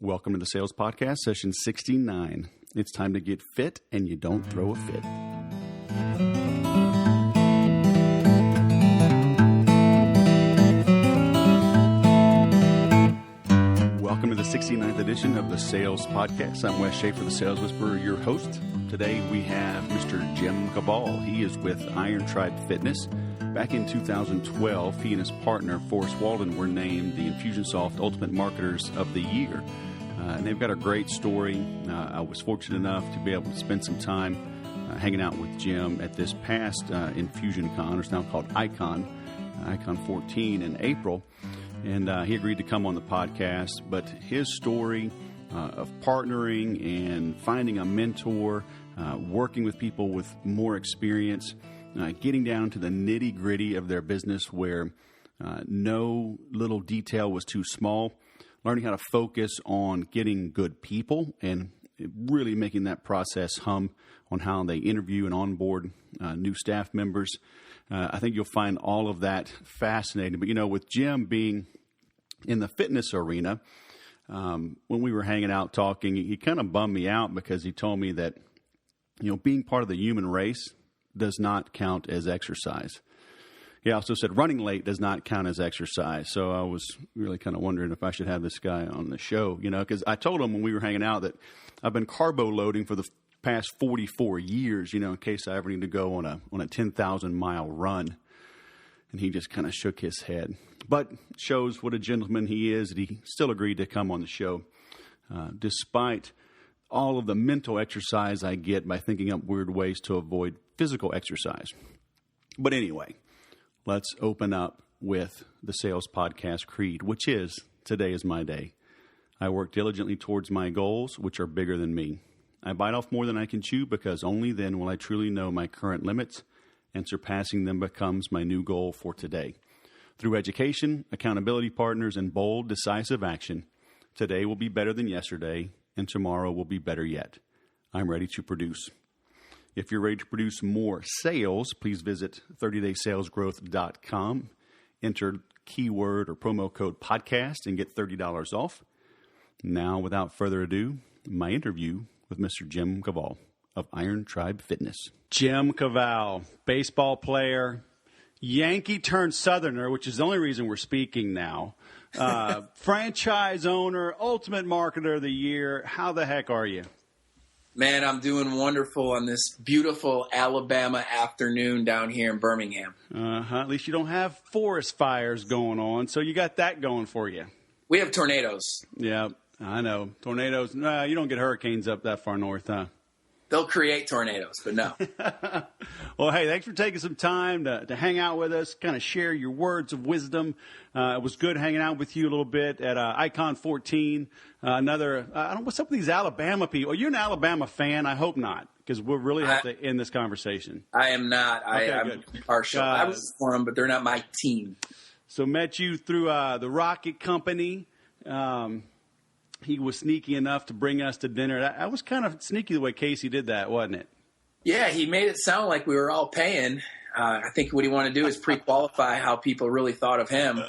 Welcome to the Sales Podcast, session 69. It's time to get fit and you don't throw a fit. Welcome to the 69th edition of the Sales Podcast. I'm Wes Schaefer, the Sales Whisperer, your host. Today we have Mr. Jim Cavale. He is with Iron Tribe Fitness. Back in 2012, he and his partner, Forrest Walden, were named the Infusionsoft Ultimate Marketers of the Year. And they've got a great story. I was fortunate enough to be able to spend some time hanging out with Jim at this past InfusionCon, or it's now called Icon 14 in April. And he agreed to come on the podcast. But his story of partnering and finding a mentor, working with people with more experience, getting down to the nitty-gritty of their business where no little detail was too small, learning how to focus on getting good people and really making that process hum on how they interview and onboard new staff members. I think you'll find all of that fascinating. But, with Jim being in the fitness arena, when we were hanging out talking, he kind of bummed me out because he told me that, being part of the human race does not count as exercise. He also said running late does not count as exercise. So I was really kind of wondering if I should have this guy on the show, because I told him when we were hanging out that I've been carbo loading for the past 44 years, in case I ever need to go on a 10,000-mile run. And he just kind of shook his head. But shows what a gentleman he is that he still agreed to come on the show, despite all of the mental exercise I get by thinking up weird ways to avoid physical exercise. But anyway, let's open up with the Sales Podcast Creed, which is, today is my day. I work diligently towards my goals, which are bigger than me. I bite off more than I can chew because only then will I truly know my current limits, and surpassing them becomes my new goal for today. Through education, accountability partners, and bold, decisive action, today will be better than yesterday, and tomorrow will be better yet. I'm ready to produce. If you're ready to produce more sales, please visit 30daysalesgrowth.com. Enter keyword or promo code podcast and get $30 off. Now, without further ado, my interview with Mr. Jim Cavale of Iron Tribe Fitness. Jim Cavale, baseball player, Yankee turned Southerner, which is the only reason we're speaking now. Franchise owner, ultimate marketer of the year. How the heck are you? Man, I'm doing wonderful on this beautiful Alabama afternoon down here in Birmingham. At least you don't have forest fires going on, so you got that going for you. We have tornadoes. Yeah, I know. Tornadoes. No, you don't get hurricanes up that far north, huh? They'll create tornadoes, but no. Well, hey, thanks for taking some time to hang out with us, kind of share your words of wisdom. It was good hanging out with you a little bit at Icon 14. I don't know, what's up with these Alabama people? Are you an Alabama fan? I hope not, because we'll really have to end this conversation. I am not. Okay, I'm partial. I was for them, but they're not my team. So met you through the Rocket Company. He was sneaky enough to bring us to dinner. That was kind of sneaky the way Casey did that, wasn't it? Yeah, he made it sound like we were all paying. I think what he wanted to do is pre-qualify how people really thought of him.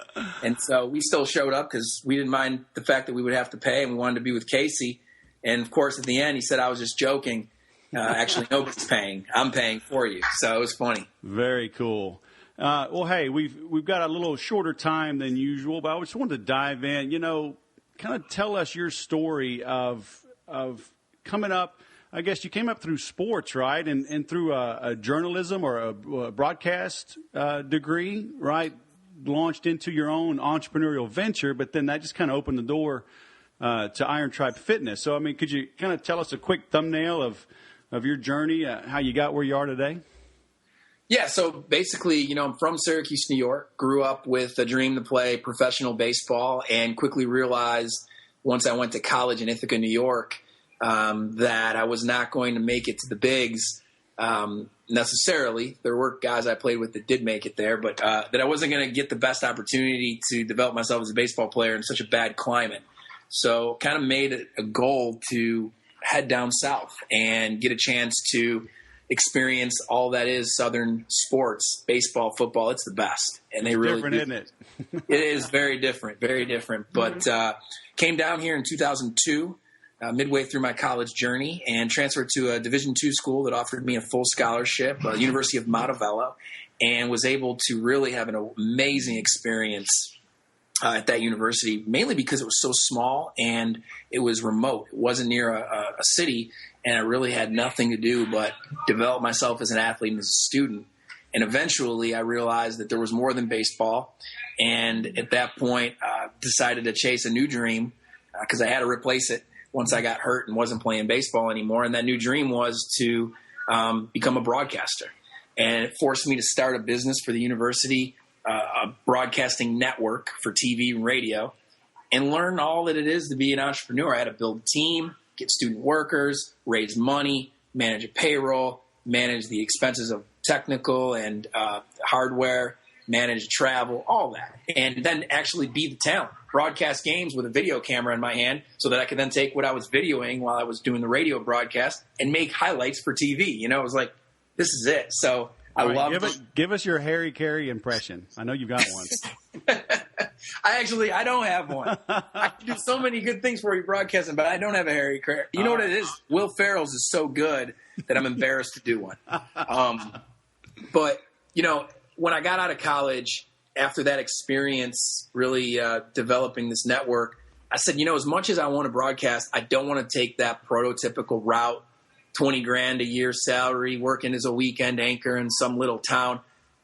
And so we still showed up because we didn't mind the fact that we would have to pay, and we wanted to be with Casey. And, of course, at the end, he said I was just joking. Actually, nobody's paying. I'm paying for you. So it was funny. Very cool. Well, hey, we've got a little shorter time than usual, but I just wanted to dive in. Kind of tell us your story of coming up. I guess you came up through sports, right? And through a journalism or a broadcast degree, right? Launched into your own entrepreneurial venture, but then that just kind of opened the door to Iron Tribe Fitness. So, could you kind of tell us a quick thumbnail of your journey, how you got where you are today? Yeah, so basically, I'm from Syracuse, New York, grew up with a dream to play professional baseball, and quickly realized once I went to college in Ithaca, New York, that I was not going to make it to the bigs necessarily. There were guys I played with that did make it there, but that I wasn't going to get the best opportunity to develop myself as a baseball player in such a bad climate. So kind of made it a goal to head down south and get a chance to experience all that is Southern sports, baseball, football. It's the best. And they really different, isn't it? It is very different, very different. But came down here in 2002, midway through my college journey, and transferred to a Division II school that offered me a full scholarship, University of Montevallo, and was able to really have an amazing experience at that university, mainly because it was so small and it was remote. It wasn't near a city, and I really had nothing to do but develop myself as an athlete and as a student. And eventually I realized that there was more than baseball. And at that point, decided to chase a new dream because I had to replace it once I got hurt and wasn't playing baseball anymore. And that new dream was to become a broadcaster. And it forced me to start a business for the university, a broadcasting network for TV and radio, and learn all that it is to be an entrepreneur. I had to build a team, get student workers, raise money, manage a payroll, manage the expenses of technical and hardware, manage travel, all that. And then actually be the talent, broadcast games with a video camera in my hand so that I could then take what I was videoing while I was doing the radio broadcast and make highlights for TV. You know, it was like, this is it. So I love it. Give us your Harry Carey impression. I know you've got one. I don't have one. I can do so many good things for you broadcasting, but I don't have a Harry Carey. You know what it is? Will Ferrell's is so good that I'm embarrassed to do one. But, you know, when I got out of college, after that experience really developing this network, I said, you know, as much as I want to broadcast, I don't want to take that prototypical route, 20 grand a year salary, working as a weekend anchor in some little town.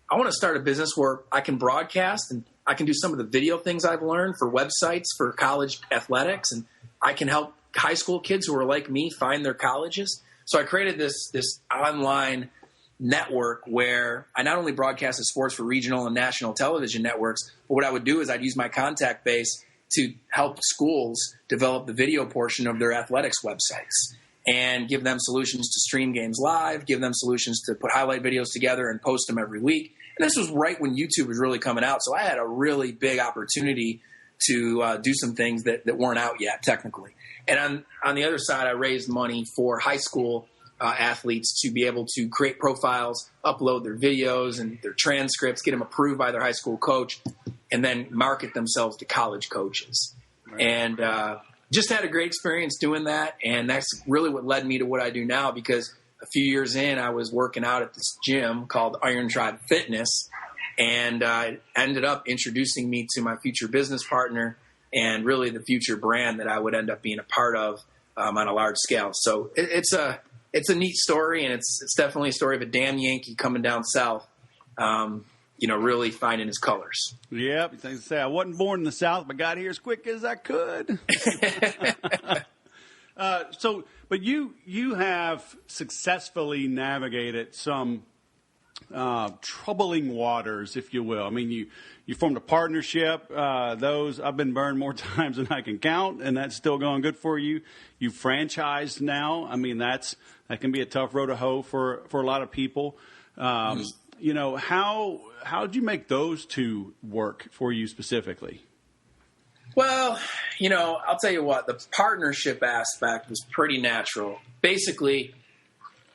I want to start a business where I can broadcast and I can do some of the video things I've learned for websites for college athletics, and I can help high school kids who are like me find their colleges. So I created this online network where I not only broadcasted sports for regional and national television networks, but what I would do is I'd use my contact base to help schools develop the video portion of their athletics websites and give them solutions to stream games live, give them solutions to put highlight videos together and post them every week. And this was right when YouTube was really coming out. So I had a really big opportunity to do some things that weren't out yet technically. And on the other side, I raised money for high school athletes to be able to create profiles, upload their videos and their transcripts, get them approved by their high school coach, and then market themselves to college coaches. Right. And just had a great experience doing that. And that's really what led me to what I do now, because a few years in, I was working out at this gym called Iron Tribe Fitness, and ended up introducing me to my future business partner and really the future brand that I would end up being a part of on a large scale. So it's a neat story, and it's definitely a story of a damn Yankee coming down south, really finding his colors. Yep. Things to say, I wasn't born in the South, but got here as quick as I could. But you have successfully navigated some troubling waters, if you will. I mean, you formed a partnership. Those I've been burned more times than I can count, and that's still going good for you. You franchised now. I mean, that can be a tough road to hoe for a lot of people. How did you make those two work for you specifically? Well, I'll tell you what, the partnership aspect was pretty natural. Basically,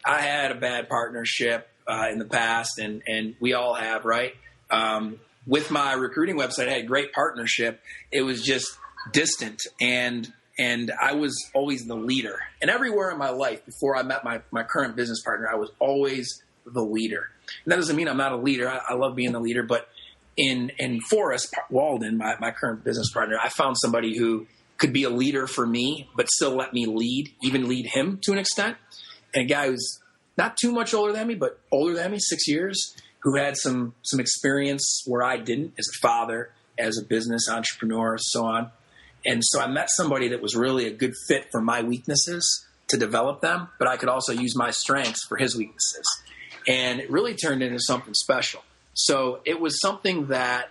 I had a bad partnership in the past, and we all have, right? With my recruiting website, I had a great partnership. It was just distant, and I was always the leader. And everywhere in my life, before I met my current business partner, I was always the leader. And that doesn't mean I'm not a leader. I love being the leader, but in Forrest Walden, my current business partner, I found somebody who could be a leader for me, but still let me lead, even lead him to an extent. And a guy who's not too much older than me, but older than me, 6 years, who had some experience where I didn't, as a father, as a business entrepreneur, so on. And so I met somebody that was really a good fit for my weaknesses to develop them, but I could also use my strengths for his weaknesses. And it really turned into something special. So it was something that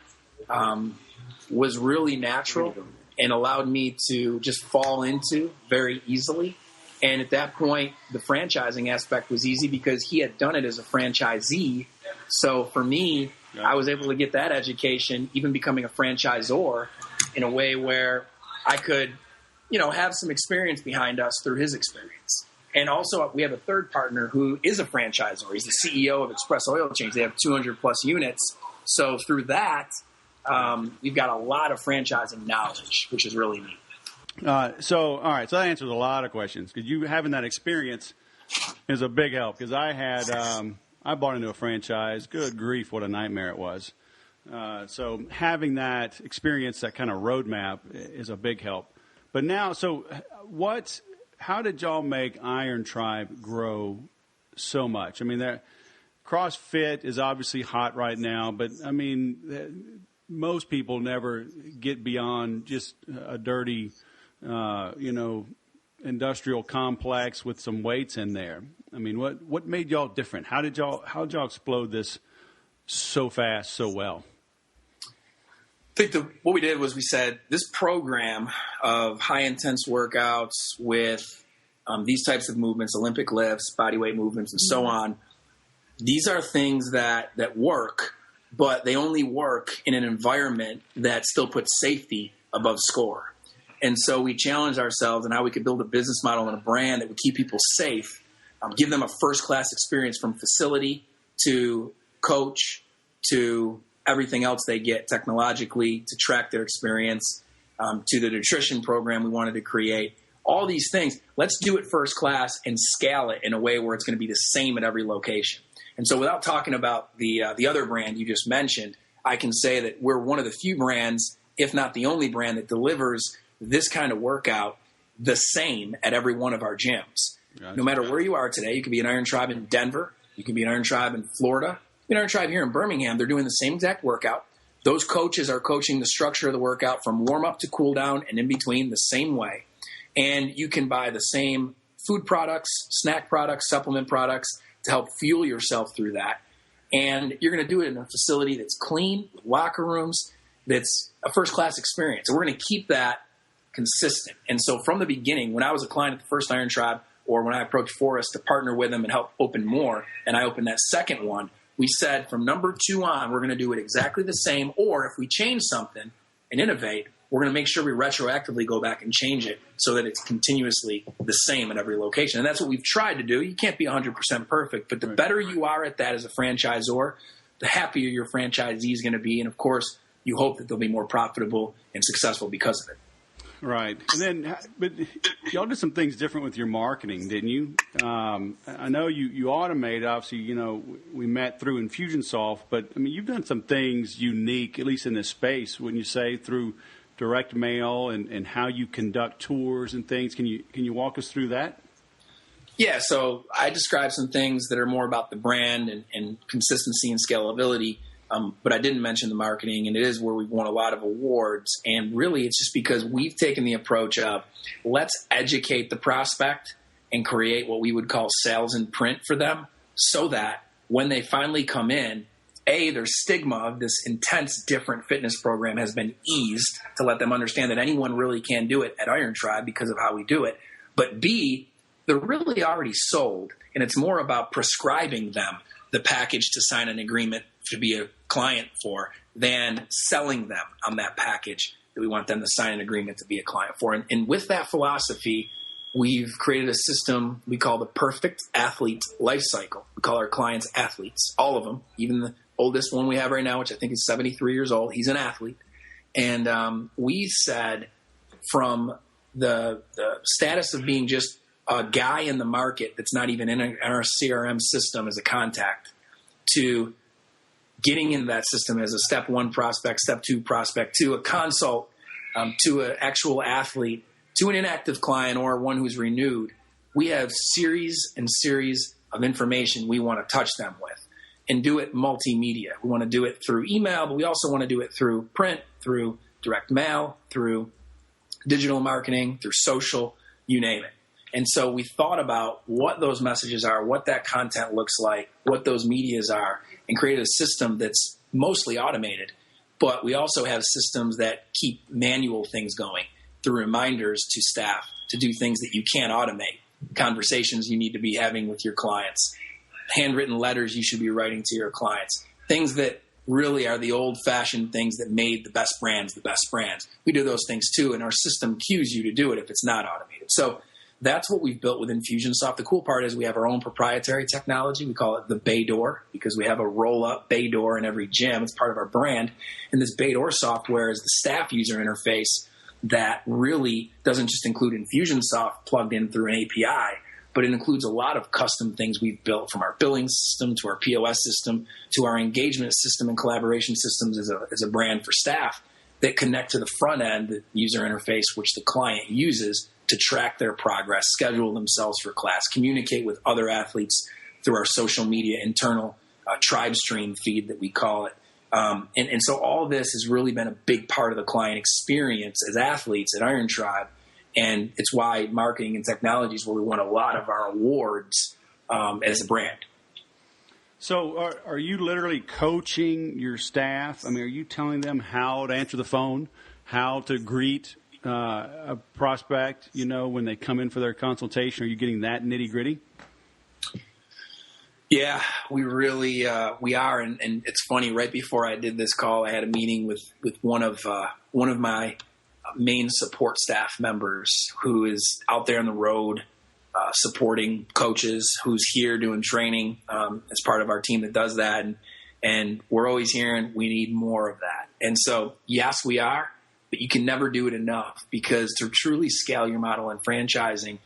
was really natural and allowed me to just fall into very easily. And at that point, the franchising aspect was easy because he had done it as a franchisee. So for me, I was able to get that education, even becoming a franchisor, in a way where I could, have some experience behind us through his experience. And also we have a third partner who is a franchisor. He's the CEO of Express Oil Change. They have 200 plus units. So through that, we've got a lot of franchising knowledge, which is really neat. So that answers a lot of questions, because you having that experience is a big help. Because I bought into a franchise. Good grief, what a nightmare it was. So having that experience, that kind of roadmap, is a big help. But now, how did y'all make Iron Tribe grow so much? I mean, CrossFit is obviously hot right now, but I mean, most people never get beyond just a dirty, industrial complex with some weights in there. I mean, what made y'all different? How'd y'all explode this so fast, so well? I think what we did was we said this program of high intense workouts with these types of movements, Olympic lifts, body weight movements, and so on. These are things that work, but they only work in an environment that still puts safety above score. And so we challenged ourselves on how we could build a business model and a brand that would keep people safe, give them a first-class experience from facility to coach to everything else they get technologically to track their experience, to the nutrition program we wanted to create. All these things, let's do it first class and scale it in a way where it's going to be the same at every location. And so without talking about the other brand you just mentioned, I can say that we're one of the few brands, if not the only brand, that delivers this kind of workout the same at every one of our gyms. Gotcha. No matter where you are today, you could be an Iron Tribe in Denver, you could be an Iron Tribe in Florida, an Iron Tribe here in Birmingham. They're doing the same exact workout. Those coaches are coaching the structure of the workout from warm up to cool down and in between the same way. And you can buy the same food products, snack products, supplement products to help fuel yourself through that. And you're going to do it in a facility that's clean, with locker rooms, that's a first-class experience. And we're going to keep that consistent. And so from the beginning, when I was a client at the first Iron Tribe, or when I approached Forrest to partner with them and help open more, and I opened that second one, we said from number 2 on, we're going to do it exactly the same. Or if we change something and innovate, we're going to make sure we retroactively go back and change it so that it's continuously the same at every location. And that's what we've tried to do. You can't be 100% perfect, but the better you are at that as a franchisor, the happier your franchisee is going to be. And, of course, you hope that they'll be more profitable and successful because of it. Right. And then, but y'all did some things different with your marketing, didn't you? I know you automated, obviously, we met through Infusionsoft, but I mean, you've done some things unique, at least in this space, wouldn't you say, through direct mail and how you conduct tours and things. Can you walk us through that? Yeah. So I described some things that are more about the brand and consistency and scalability. But I didn't mention the marketing, and it is where we've won a lot of awards. And really, it's just because we've taken the approach of let's educate the prospect and create what we would call sales in print for them so that when they finally come in, their stigma of this intense, different fitness program has been eased to let them understand that anyone really can do it at Iron Tribe because of how we do it. But B, they're really already sold, and it's more about prescribing them the package to sign an agreement to be a client for than selling them on that package that we want them to sign an agreement to be a client for. And with that philosophy, we've created a system we call the perfect athlete life cycle. We call our clients athletes, all of them, even the oldest one we have right now, which I think is 73 years old. He's an athlete. And we said from the status of being just a guy in the market that's not even in our CRM system as a contact to getting into that system as a step 1 prospect, step 2 prospect, to a consult, to an actual athlete, to an inactive client or one who's renewed. We have series and series of information we want to touch them with and do it multimedia. We want to do it through email, but we also want to do it through print, through direct mail, through digital marketing, through social, you name it. And so we thought about what those messages are, what that content looks like, what those medias are, and created a system that's mostly automated. But we also have systems that keep manual things going through reminders to staff to do things that you can't automate, conversations you need to be having with your clients, handwritten letters you should be writing to your clients, things that really are the old-fashioned things that made the best brands the best brands. We do those things too, and our system cues you to do it if it's not automated. So that's what we've built with Infusionsoft. The cool part is we have our own proprietary technology. We call it the Bay Door because we have a roll-up Bay Door in every gym. It's part of our brand. And this Bay Door software is the staff user interface that really doesn't just include Infusionsoft plugged in through an API, but it includes a lot of custom things we've built, from our billing system to our POS system to our engagement system and collaboration systems as a brand for staff that connect to the front end, the user interface, which the client uses to track their progress, schedule themselves for class, communicate with other athletes through our social media internal tribe stream feed that we call it. And so all this has really been a big part of the client experience as athletes at Iron Tribe. And it's why marketing and technology is where we won a lot of our awards as a brand. So are you literally coaching your staff? I mean, are you telling them how to answer the phone, how to greet a prospect, when they come in for their consultation? Are you getting that nitty gritty? Yeah, we really we are, and it's funny. Right before I did this call, I had a meeting with one of my main support staff members who is out there on the road supporting coaches, who's here doing training as part of our team that does that, and we're always hearing we need more of that. And so, yes, we are. But you can never do it enough, because to truly scale your model in franchising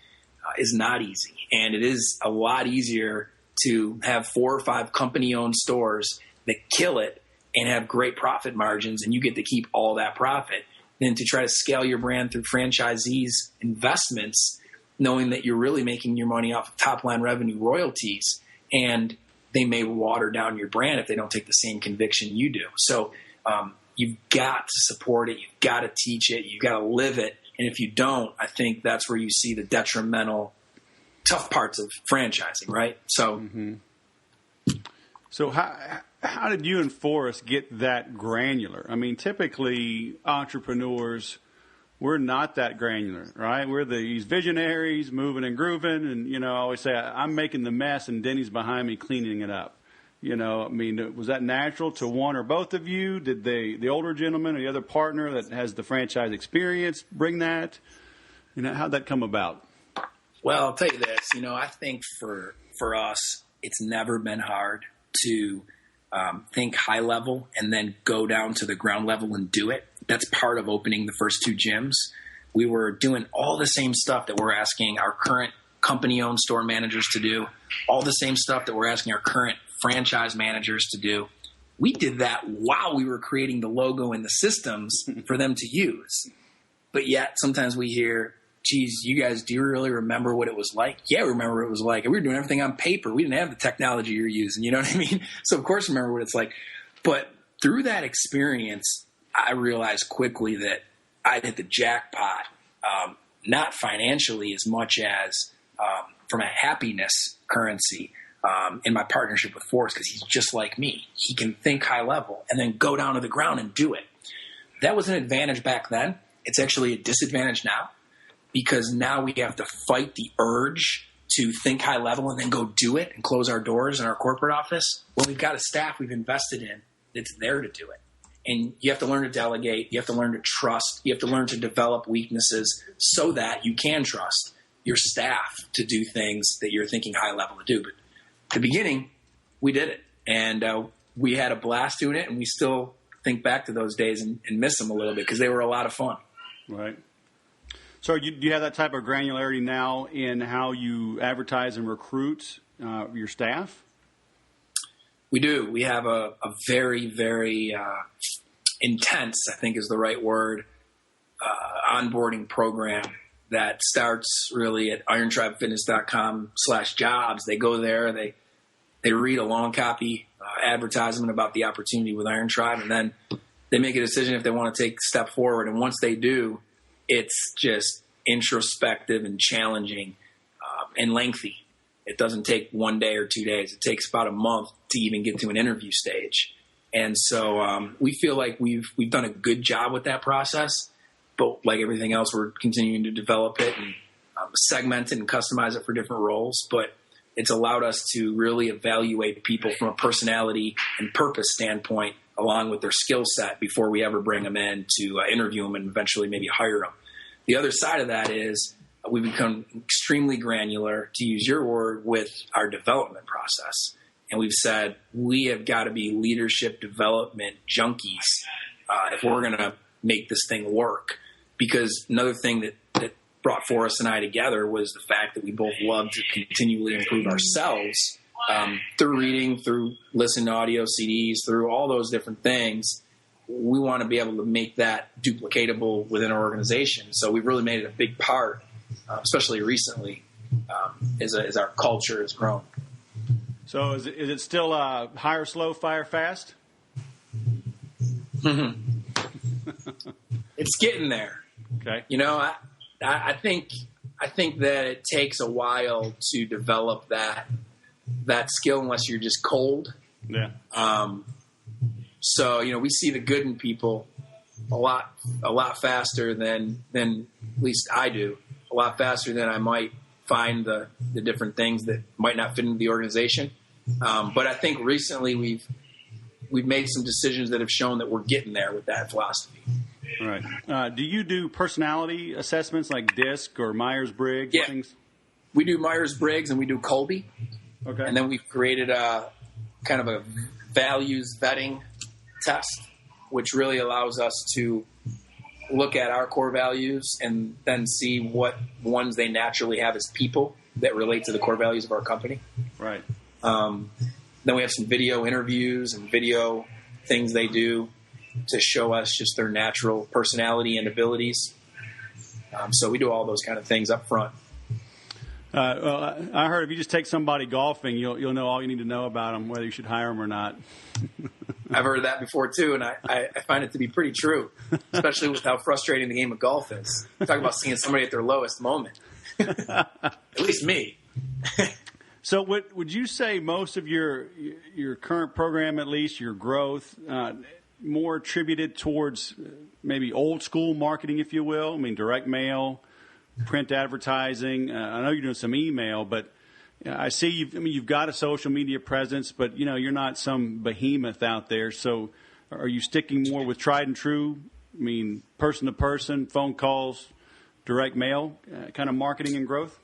is not easy. And it is a lot easier to have 4 or 5 company-owned stores that kill it and have great profit margins, and you get to keep all that profit, than to try to scale your brand through franchisees' investments, knowing that you're really making your money off of top-line revenue royalties, and they may water down your brand if they don't take the same conviction you do. So you've got to support it. You've got to teach it. You've got to live it. And if you don't, I think that's where you see the detrimental, tough parts of franchising, right? So, So how did you and Forrest get that granular? I mean, typically entrepreneurs, we're not that granular, right? We're these visionaries moving and grooving. And, I always say, I'm making the mess and Denny's behind me cleaning it up. Was that natural to one or both of you? Did the older gentleman or the other partner that has the franchise experience bring that? How'd that come about? Well, I'll tell you this. I think for us, it's never been hard to think high level and then go down to the ground level and do it. That's part of opening the first 2 gyms. We were doing all the same stuff that we're asking our current company-owned store managers to do, all the same stuff that we're asking our current franchise managers to do. We did that while we were creating the logo and the systems for them to use. But yet sometimes we hear, geez, you guys, do you really remember what it was like? Yeah, we remember what it was like. And we were doing everything on paper. We didn't have the technology you're using. You know what I mean? So of course, remember what it's like. But through that experience, I realized quickly that I'd hit the jackpot, not financially as much as from a happiness currency. In my partnership with Forrest, because he's just like me. He can think high level and then go down to the ground and do it. That was an advantage back then. It's actually a disadvantage now, because now we have to fight the urge to think high level and then go do it and close our doors in our corporate office. Well, we've got a staff we've invested in that's there to do it. And you have to learn to delegate. You have to learn to trust. You have to learn to develop weaknesses so that you can trust your staff to do things that you're thinking high level to do. But at the beginning, we did it, and we had a blast doing it, and we still think back to those days and miss them a little bit because they were a lot of fun. Right. So do you have that type of granularity now in how you advertise and recruit your staff? We do. We have a very, very intense, I think is the right word, onboarding program that starts really at irontribefitness.com/jobs. They go there, they read a long copy advertisement about the opportunity with Iron Tribe, and then they make a decision if they want to take a step forward. And once they do, it's just introspective and challenging and lengthy. It doesn't take 1 day or 2 days. It takes about a month to even get to an interview stage. And so we feel like we've done a good job with that process. But like everything else, we're continuing to develop it and segment it and customize it for different roles. But it's allowed us to really evaluate people from a personality and purpose standpoint, along with their skill set, before we ever bring them in to interview them and eventually maybe hire them. The other side of that is we've become extremely granular, to use your word, with our development process. And we've said we have got to be leadership development junkies if we're going to make this thing work. Because another thing that brought Forrest and I together was the fact that we both love to continually improve ourselves through reading, through listening to audio CDs, through all those different things. We want to be able to make that duplicatable within our organization. So we've really made it a big part, especially recently, as our culture has grown. So is it still hire slow, fire fast? It's getting there. Okay. You know, I think that it takes a while to develop that skill unless you're just cold. Yeah. So, you know, we see the good in people a lot faster than at least I do, a lot faster than I might find the different things that might not fit into the organization. But I think recently we've made some decisions that have shown that we're getting there with that philosophy. Right. Do you do personality assessments like DISC or Myers-Briggs? Yeah. Things? We do Myers-Briggs and we do Colby. Okay. And then we've created a kind of a values vetting test, which really allows us to look at our core values and then see what ones they naturally have as people that relate to the core values of our company. Right. Then we have some video interviews and video things they do to show us just their natural personality and abilities. So we do all those kind of things up front. Well, I heard if you just take somebody golfing, you'll know all you need to know about them, whether you should hire them or not. I've heard that before too, and I find it to be pretty true, especially with how frustrating the game of golf is. Talk about seeing somebody at their lowest moment. At least me. So would you say most of your current program, at least your growth, more attributed towards maybe old school marketing, if you will? I mean, direct mail, print advertising. I know you're doing some email, but I see you've got a social media presence, but you're not some behemoth out there. So are you sticking more with tried and true? I mean, person to person, phone calls, direct mail kind of marketing and growth?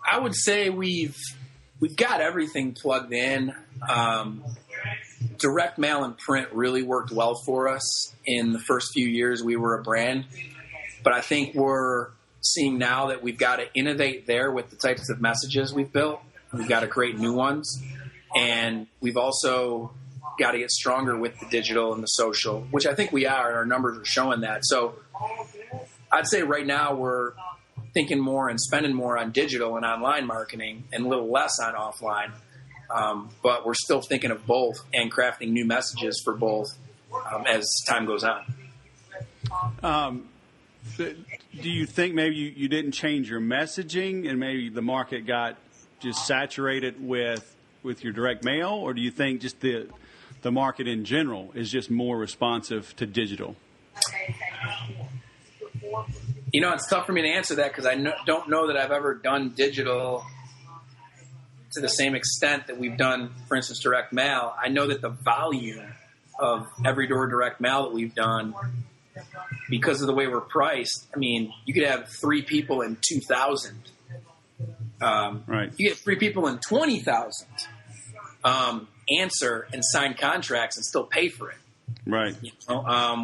I would say we've got everything plugged in. Direct mail and print really worked well for us in the first few years we were a brand. But I think we're seeing now that we've got to innovate there with the types of messages we've built. We've got to create new ones. And we've also got to get stronger with the digital and the social, which I think we are, and our numbers are showing that. So I'd say right now we're thinking more and spending more on digital and online marketing and a little less on offline. But we're still thinking of both and crafting new messages for both as time goes on. Do you think maybe you didn't change your messaging and maybe the market got just saturated with your direct mail, or do you think just the market in general is just more responsive to digital? It's tough for me to answer that because I don't know that I've ever done digital to the same extent that we've done, for instance, direct mail. I know that the volume of every door direct mail that we've done, because of the way we're priced, I mean, you could have 3 people in 2,000. Right. You get 3 people in 20,000 answer and sign contracts and still pay for it. Right.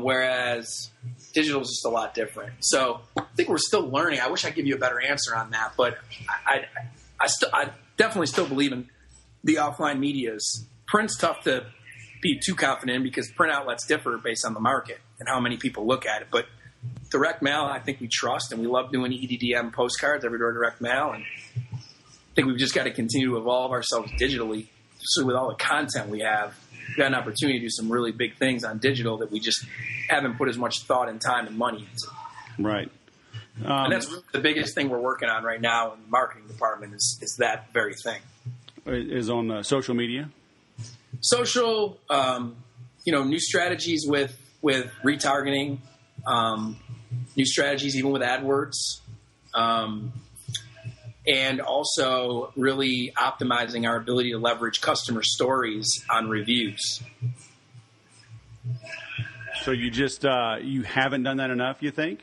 Whereas digital is just a lot different. So I think we're still learning. I wish I could give you a better answer on that, but I definitely still believe in the offline medias. Print's tough to be too confident in because print outlets differ based on the market and how many people look at it. But direct mail, I think we trust, and we love doing EDDM postcards, every door direct mail, and I think we've just got to continue to evolve ourselves digitally. So with all the content we have, we've got an opportunity to do some really big things on digital that we just haven't put as much thought and time and money into. Right. And that's really the biggest thing we're working on right now in the marketing department is that very thing. Is on social media? Social, new strategies with retargeting, new strategies even with AdWords, and also really optimizing our ability to leverage customer stories on reviews. So you just you haven't done that enough, you think?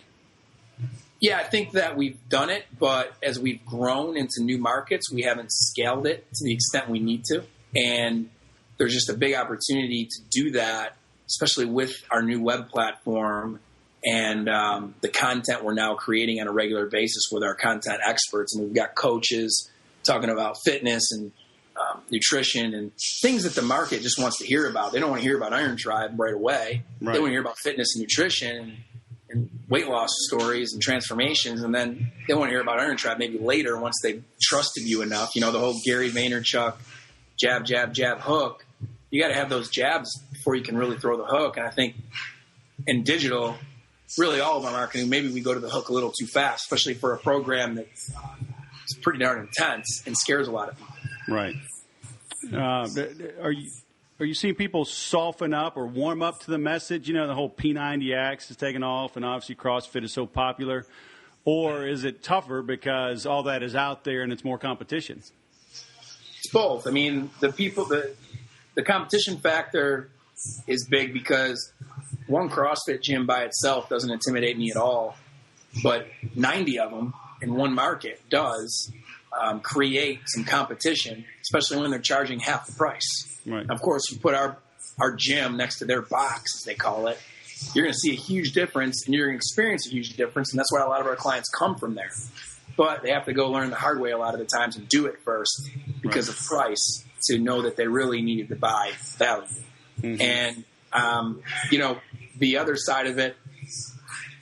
Yeah, I think that we've done it, but as we've grown into new markets, we haven't scaled it to the extent we need to. And there's just a big opportunity to do that, especially with our new web platform and the content we're now creating on a regular basis with our content experts. And we've got coaches talking about fitness and nutrition and things that the market just wants to hear about. They don't want to hear about Iron Tribe right away. Right. They want to hear about fitness and nutrition and weight loss stories and transformations. And then they want to hear about Iron Tribe maybe later once they've trusted you enough. You know, the whole Gary Vaynerchuk jab, jab, jab, hook. You got to have those jabs before you can really throw the hook. And I think in digital, really all of our marketing, maybe we go to the hook a little too fast, especially for a program that's pretty darn intense and scares a lot of people. Right. Are you seeing people soften up or warm up to the message? You know, the whole P90X is taking off, and obviously CrossFit is so popular. Or is it tougher because all that is out there and it's more competition? It's both. I mean, the competition factor is big because one CrossFit gym by itself doesn't intimidate me at all, but 90 of them in one market does create some competition, especially when they're charging half the price. Right. Of course, you put our gym next to their box, as they call it, you're going to see a huge difference, and you're going to experience a huge difference, and that's why a lot of our clients come from there. But they have to go learn the hard way a lot of the times and do it first because of price to know that they really needed to buy value. Mm-hmm. And, you know, the other side of it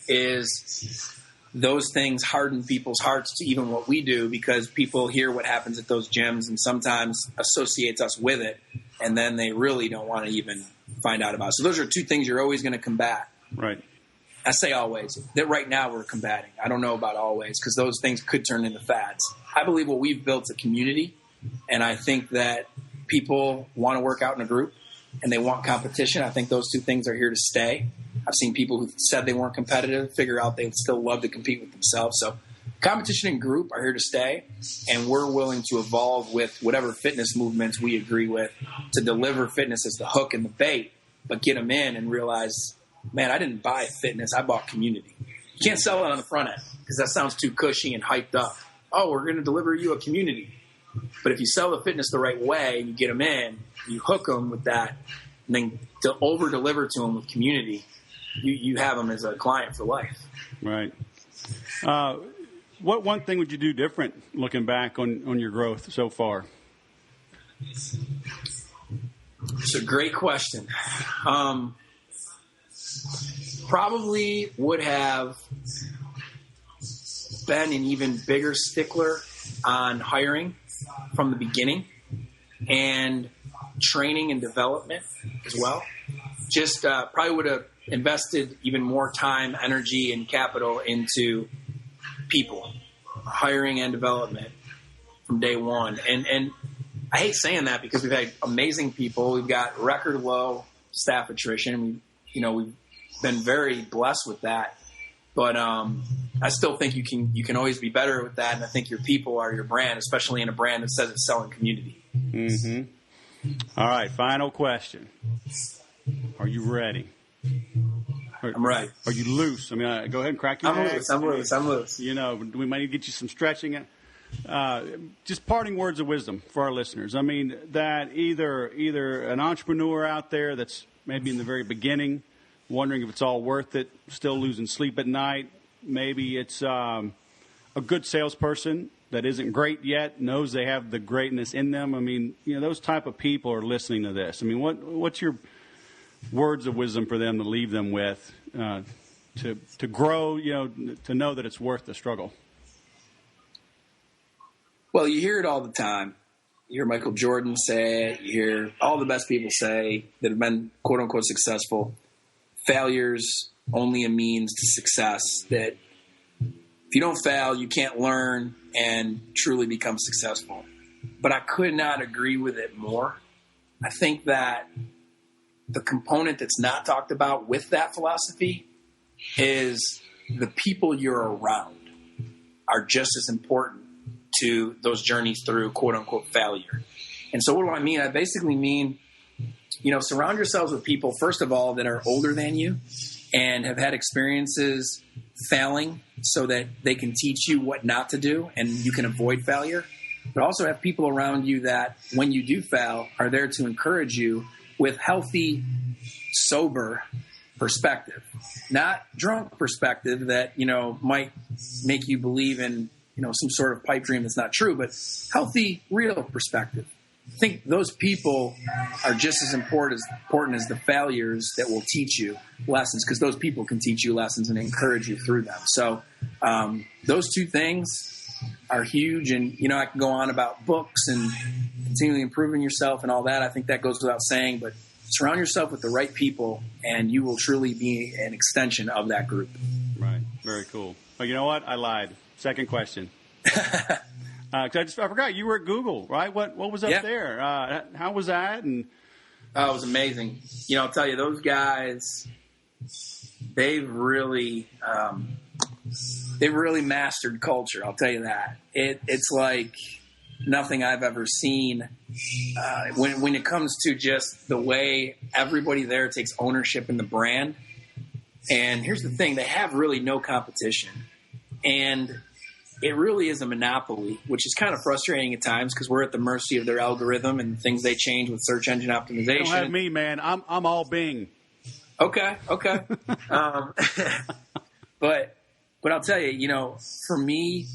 is those things harden people's hearts to even what we do because people hear what happens at those gyms and sometimes associates us with it, and then they really don't want to even find out about it. So those are two things you're always going to combat. Right. I say always. That right now we're combating. I don't know about always because those things could turn into fads. I believe what we've built is a community, and I think that people want to work out in a group and they want competition. I think those two things are here to stay. I've seen people who said they weren't competitive figure out they would still love to compete with themselves. So competition and group are here to stay, and we're willing to evolve with whatever fitness movements we agree with to deliver fitness as the hook and the bait, but get them in and realize, man, I didn't buy fitness. I bought community. You can't sell it on the front end because that sounds too cushy and hyped up. Oh, we're going to deliver you a community. But if you sell the fitness the right way and you get them in, you hook them with that, and then to over-deliver to them with community, you have them as a client for life. Right. What one thing would you do different looking back on your growth so far? It's a great question. Probably would have been an even bigger stickler on hiring from the beginning and training and development as well. Just probably would have invested even more time, energy, and capital into people, hiring and development from day one. And I hate saying that because we've had amazing people. We've got record low staff attrition. We've been very blessed with that. But I still think you can always be better with that. And I think your people are your brand, especially in a brand that says it's selling community. Mm-hmm. All right, final question. Are you ready? I'm ready. Are you loose? I mean, go ahead and crack your neck. I'm loose. You know, we might need to get you some stretching. Just parting words of wisdom for our listeners. I mean, that either an entrepreneur out there that's maybe in the very beginning, wondering if it's all worth it, still losing sleep at night. Maybe it's a good salesperson that isn't great yet, knows they have the greatness in them. I mean, those type of people are listening to this. I mean, what's your words of wisdom for them to leave them with to grow, to know that it's worth the struggle? Well, you hear it all the time. You hear Michael Jordan say it. You hear all the best people say that have been, quote unquote, successful. Failure's only a means to success. That if you don't fail, you can't learn and truly become successful. But I could not agree with it more. I think that the component that's not talked about with that philosophy is the people you're around are just as important to those journeys through quote unquote failure. And so what do I mean? I basically mean, surround yourselves with people, first of all, that are older than you and have had experiences failing so that they can teach you what not to do and you can avoid failure. But also have people around you that when you do fail are there to encourage you with healthy, sober perspective, not drunk perspective that, might make you believe in, some sort of pipe dream that's not true, but healthy, real perspective. I think those people are just as important as the failures that will teach you lessons, because those people can teach you lessons and encourage you through them. So those two things are huge. And, I can go on about books and continually improving yourself and all that. I think that goes without saying, but surround yourself with the right people and you will truly be an extension of that group. Right. Very cool. Well, you know what? I lied. Second question. I forgot you were at Google, right? What was up there? How was that? And it was amazing. I'll tell you, those guys, they've really mastered culture. I'll tell you that. It's like nothing I've ever seen. When it comes to just the way everybody there takes ownership in the brand. And here's the thing, they have really no competition. And it really is a monopoly, which is kind of frustrating at times because we're at the mercy of their algorithm and things they change with search engine optimization. Don't have me, man. I'm all Bing. Okay. But I'll tell you, for me,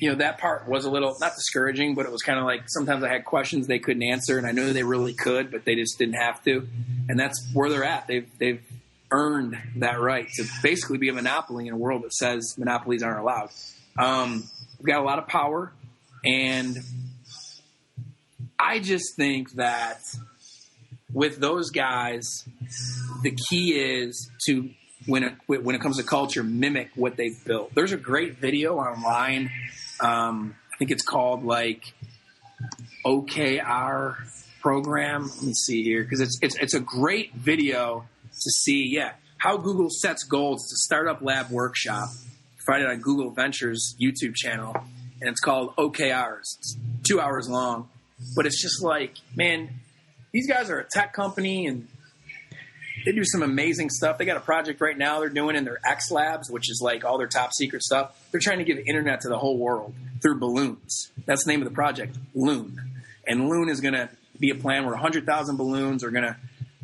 that part was a little, not discouraging, but it was kind of like sometimes I had questions they couldn't answer, and I knew they really could, but they just didn't have to. And that's where they're at. They've earned that right to basically be a monopoly in a world that says monopolies aren't allowed. We've got a lot of power, and I just think that with those guys, the key is to, when it comes to culture, mimic what they've built. There's a great video online. I think it's called OKR program. Let me see here, because it's a great video to see how Google sets goals. It's a startup lab workshop. Find it on Google Ventures YouTube channel, and it's called OKRs. It's 2 hours long, but it's just like, man, these guys are a tech company and they do some amazing stuff. They got a project right now they're doing in their X Labs, which is like all their top secret stuff. They're trying to give internet to the whole world through balloons. That's the name of the project, Loon. And Loon is going to be a plan where 100,000 balloons are going to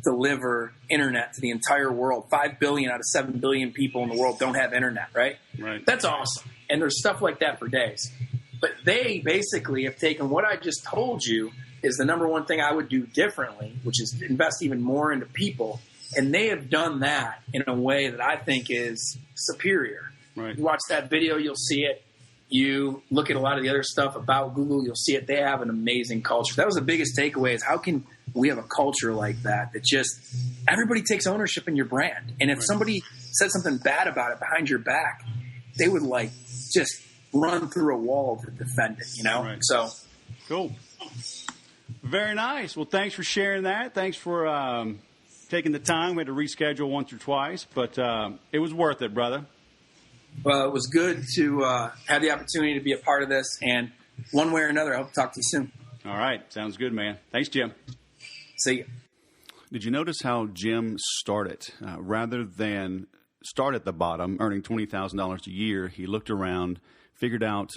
deliver internet to the entire world. 5 billion out of 7 billion people in the world don't have internet, right? Right. That's awesome. And there's stuff like that for days. But they basically have taken what I just told you is the number one thing I would do differently, which is invest even more into people. And they have done that in a way that I think is superior. Right. You watch that video, you'll see it. You look at a lot of the other stuff about Google, you'll see it. They have an amazing culture. That was the biggest takeaway, is how can we have a culture like that just everybody takes ownership in your brand. And if somebody said something bad about it behind your back, they would just run through a wall to defend it, Right. So cool. Very nice. Well, thanks for sharing that. Thanks for taking the time. We had to reschedule once or twice, but it was worth it, brother. Well, it was good to have the opportunity to be a part of this, and one way or another, I hope to talk to you soon. All right. Sounds good, man. Thanks, Jim. See you. Did you notice how Jim started? Rather than start at the bottom, earning $20,000 a year, he looked around, figured out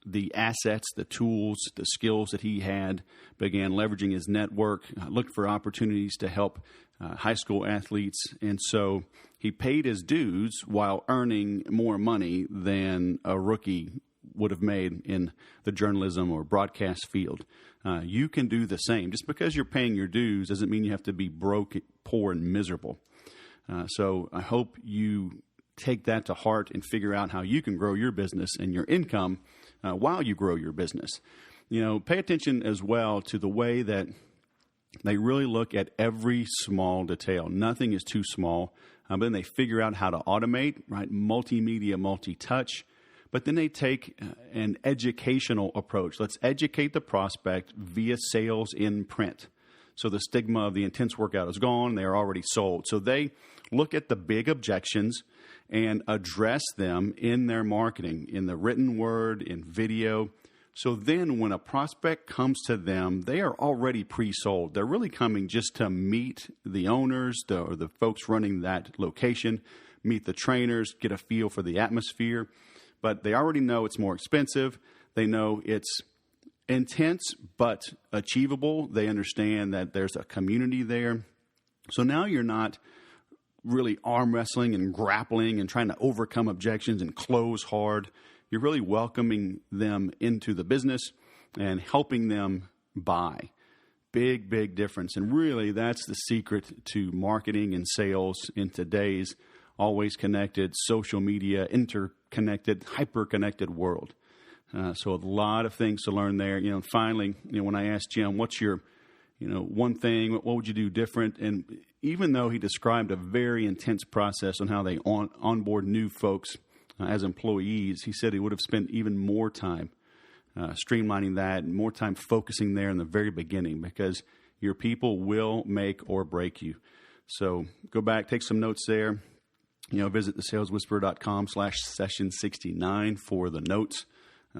the assets, the tools, the skills that he had, began leveraging his network, looked for opportunities to help high school athletes. And so he paid his dues while earning more money than a rookie would have made in the journalism or broadcast field. You can do the same. Just because you're paying your dues doesn't mean you have to be broke, poor, and miserable. So I hope you take that to heart and figure out how you can grow your business and your income while you grow your business. Pay attention as well to the way that they really look at every small detail. Nothing is too small. But then they figure out how to automate, right? Multimedia, multi-touch. But then they take an educational approach. Let's educate the prospect via sales in print. So the stigma of the intense workout is gone. They are already sold. So they look at the big objections and address them in their marketing, in the written word, in video, So then when a prospect comes to them, they are already pre-sold. They're really coming just to meet the owners or the folks running that location, meet the trainers, get a feel for the atmosphere. But they already know it's more expensive. They know it's intense but achievable. They understand that there's a community there. So now you're not really arm wrestling and grappling and trying to overcome objections and close hard. You're really welcoming them into the business and helping them buy. Big, big difference. And really, that's the secret to marketing and sales in today's always connected, social media, interconnected, hyper-connected world. So a lot of things to learn there. Finally, when I asked Jim, what's your, one thing, what would you do different? And even though he described a very intense process on how they onboard new folks as employees, he said he would have spent even more time streamlining that and more time focusing there in the very beginning, because your people will make or break you. So go back, take some notes there. Visit thesaleswhisperer.com/session69 for the notes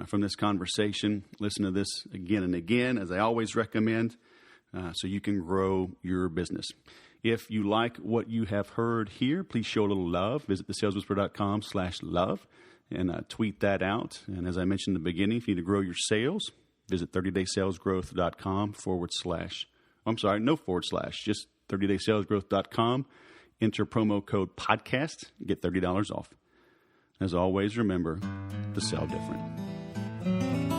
from this conversation. Listen to this again and again, as I always recommend, so you can grow your business. If you like what you have heard here, please show a little love. Visit thesaleswhisperer.com/love and tweet that out. And as I mentioned in the beginning, if you need to grow your sales, visit 30daysalesgrowth.com just 30daysalesgrowth.com. Enter promo code podcast, get $30 off. As always, remember to sell different.